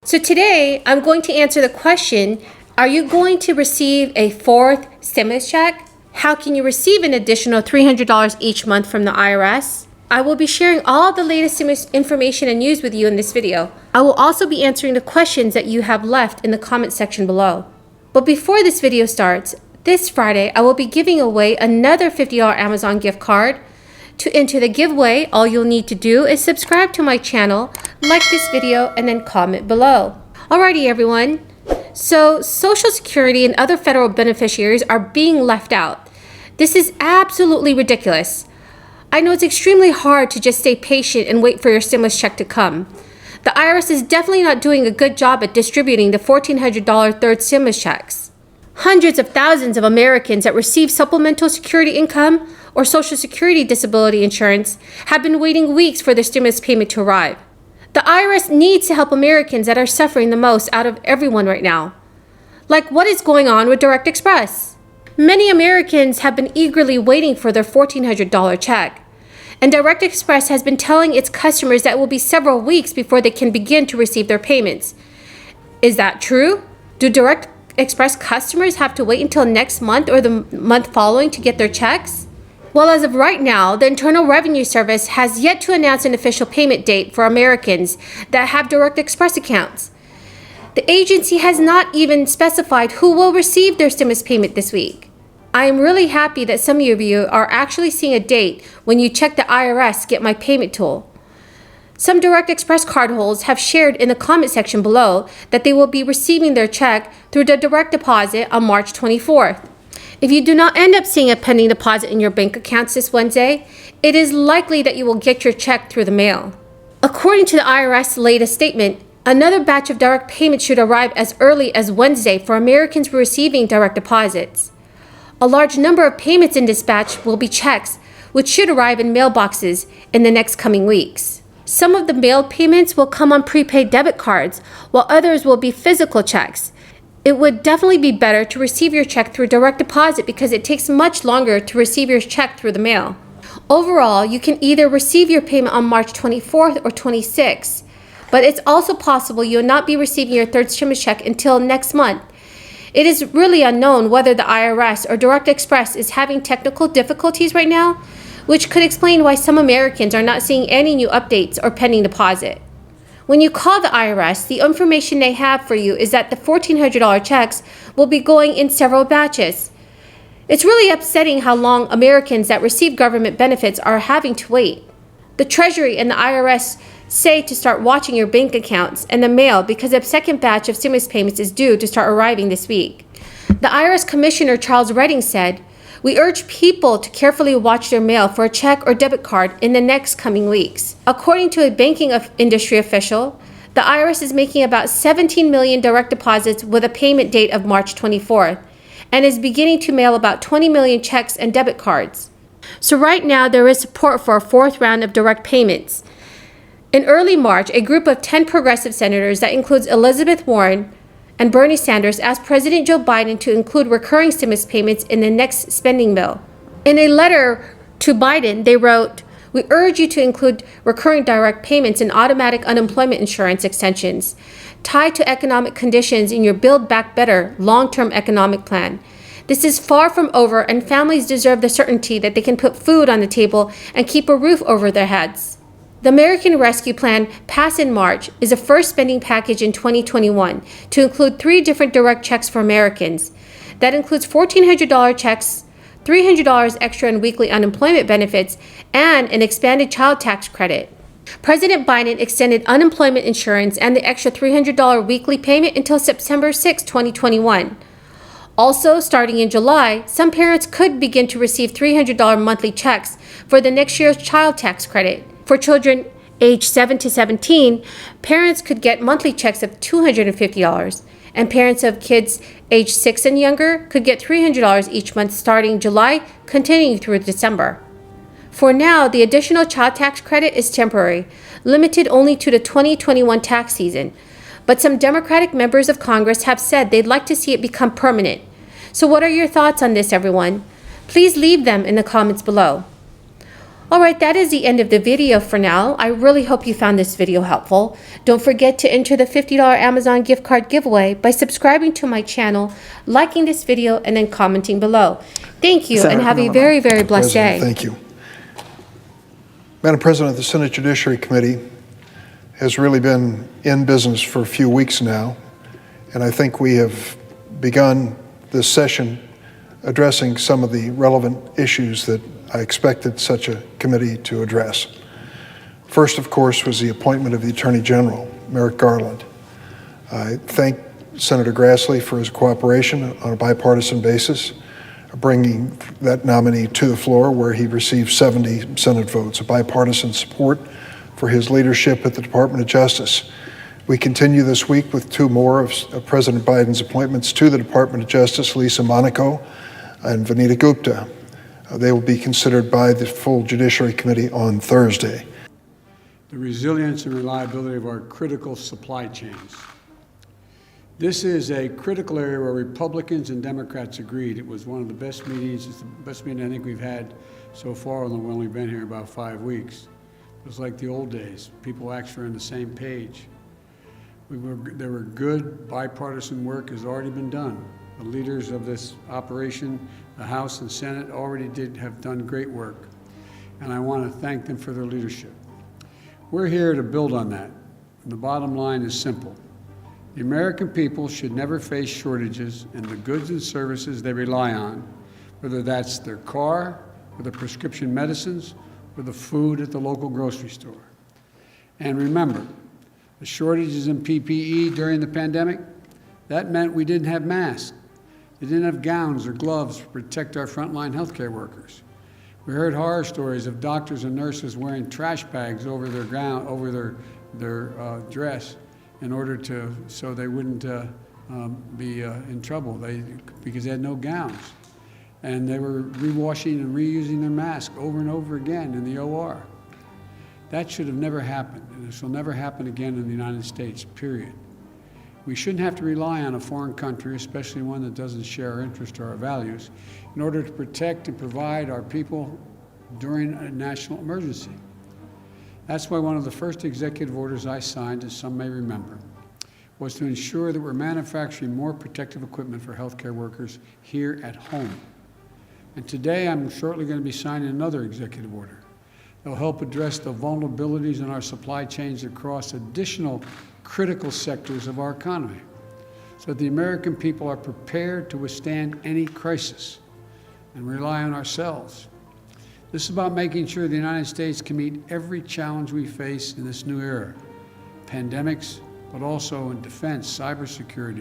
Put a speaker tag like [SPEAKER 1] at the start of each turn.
[SPEAKER 1] So today, I'm going to answer the question, are you going to receive a fourth stimulus check? How can you receive an additional $300 each month from the IRS? I will be sharing all the latest stimulus information and news with you in this video. I will also be answering the questions that you have left in the comment section below. But before this video starts, this Friday, I will be giving away another $50 Amazon gift card. To enter the giveaway, all you'll need to do is subscribe to my channel, like this video, and then comment below. Alrighty everyone, so Social Security and other federal beneficiaries are being left out. This is absolutely ridiculous. I know it's extremely hard to just stay patient and wait for your stimulus check to come. The IRS is definitely not doing a good job at distributing the $1,400 third stimulus checks. Hundreds of thousands of Americans that receive supplemental security income or Social Security disability insurance have been waiting weeks for their stimulus payment to arrive. The IRS needs to help Americans that are suffering the most out of everyone right now. Like what is going on with Direct Express? Many Americans have been eagerly waiting for their $1,400 check. And Direct Express has been telling its customers that it will be several weeks before they can begin to receive their payments. Is that true? Do Direct Express customers have to wait until next month or the month following to get their checks? Well, as of right now, the Internal Revenue Service has yet to announce an official payment date for Americans that have Direct Express accounts. The agency has not even specified who will receive their stimulus payment this week. I am really happy that some of you are actually seeing a date when you check the IRS Get My Payment tool. Some Direct Express cardholders have shared in the comment section below that they will be receiving their check through the direct deposit on March 24th. If you do not end up seeing a pending deposit in your bank accounts this Wednesday, it is likely that you will get your check through the mail. According to the IRS latest statement, another batch of direct payments should arrive as early as Wednesday for Americans receiving direct deposits. A large number of payments in this batch will be checks, which should arrive in mailboxes in the next coming weeks. Some of the mailed payments will come on prepaid debit cards, while others will be physical checks. It would definitely be better to receive your check through direct deposit because it takes much longer to receive your check through the mail. Overall, you can either receive your payment on March 24th or 26th, but it's also possible you'll not be receiving your third stimulus check until next month. It is really unknown whether the IRS or Direct Express is having technical difficulties right now, which could explain why some Americans are not seeing any new updates or pending deposit. When you call the IRS, the information they have for you is that the $1,400 checks will be going in several batches. It's really upsetting how long Americans that receive government benefits are having to wait. The Treasury and the IRS say to start watching your bank accounts and the mail because a second batch of stimulus payments is due to start arriving this week. The IRS Commissioner Charles Redding said, "We urge people to carefully watch their mail for a check or debit card in the next coming weeks." According to a banking industry official, the IRS is making about 17 million direct deposits with a payment date of March 24th and is beginning to mail about 20 million checks and debit cards. So right now there is support for a fourth round of direct payments. In early March, a group of 10 progressive senators that includes Elizabeth Warren and Bernie Sanders asked President Joe Biden to include recurring stimulus payments in the next spending bill. In a letter to Biden, they wrote, "We urge you to include recurring direct payments and automatic unemployment insurance extensions tied to economic conditions in your Build Back Better long-term economic plan. This is far from over, and families deserve the certainty that they can put food on the table and keep a roof over their heads." The American Rescue Plan, passed in March, is a first spending package in 2021 to include 3 different direct checks for Americans. That includes $1,400 checks, $300 extra in weekly unemployment benefits, and an expanded child tax credit. President Biden extended unemployment insurance and the extra $300 weekly payment until September 6, 2021. Also, starting in July, some parents could begin to receive $300 monthly checks for the next year's child tax credit. For children aged 7 to 17, parents could get monthly checks of $250, and parents of kids aged 6 and younger could get $300 each month starting July, continuing through December. For now, the additional child tax credit is temporary, limited only to the 2021 tax season, but some Democratic members of Congress have said they'd like to see it become permanent. So what are your thoughts on this, everyone? Please leave them in the comments below. All right, that is the end of the video for now. I really hope you found this video helpful. Don't forget to enter the $50 Amazon gift card giveaway by subscribing to my channel, liking this video, and then commenting below. Thank you, and have a very, very blessed day.
[SPEAKER 2] Thank you. Madam President, the Senate Judiciary Committee has really been in business for a few weeks now, and I think we have begun this session addressing some of the relevant issues that I expected such a committee to address. First, of course, was the appointment of the Attorney General, Merrick Garland. I thank Senator Grassley for his cooperation on a bipartisan basis, bringing that nominee to the floor where he received 70 Senate votes, a bipartisan support for his leadership at the Department of Justice. We continue this week with two more of President Biden's appointments to the Department of Justice, Lisa Monaco and Vanita Gupta. They will be considered by the full Judiciary Committee on Thursday.
[SPEAKER 3] The resilience and reliability of our critical supply chains. This is a critical area where Republicans and Democrats agreed. It was one of the best meetings. It's the best meeting I think we've had so far, although we've only been here about 5 weeks. It was like the old days. People actually were on the same page. There were good bipartisan work has already been done. The leaders of this operation, the House and Senate, have done great work, and I want to thank them for their leadership. We're here to build on that. And the bottom line is simple. The American people should never face shortages in the goods and services they rely on, whether that's their car, or the prescription medicines, or the food at the local grocery store. And remember, the shortages in PPE during the pandemic, that meant we didn't have masks. They didn't have gowns or gloves to protect our frontline healthcare workers. We heard horror stories of doctors and nurses wearing trash bags over their gown, over their dress, in order so they wouldn't be in trouble because they had no gowns. And they were rewashing and reusing their mask over and over again in the OR. That should have never happened, and this will never happen again in the United States, period. We shouldn't have to rely on a foreign country, especially one that doesn't share our interests or our values, in order to protect and provide our people during a national emergency. That's why one of the first executive orders I signed, as some may remember, was to ensure that we're manufacturing more protective equipment for healthcare workers here at home. And today I'm shortly going to be signing another executive order that will help address the vulnerabilities in our supply chains across additional critical sectors of our economy, so that the American people are prepared to withstand any crisis and rely on ourselves. This is about making sure the United States can meet every challenge we face in this new era, pandemics, but also in defense, cybersecurity,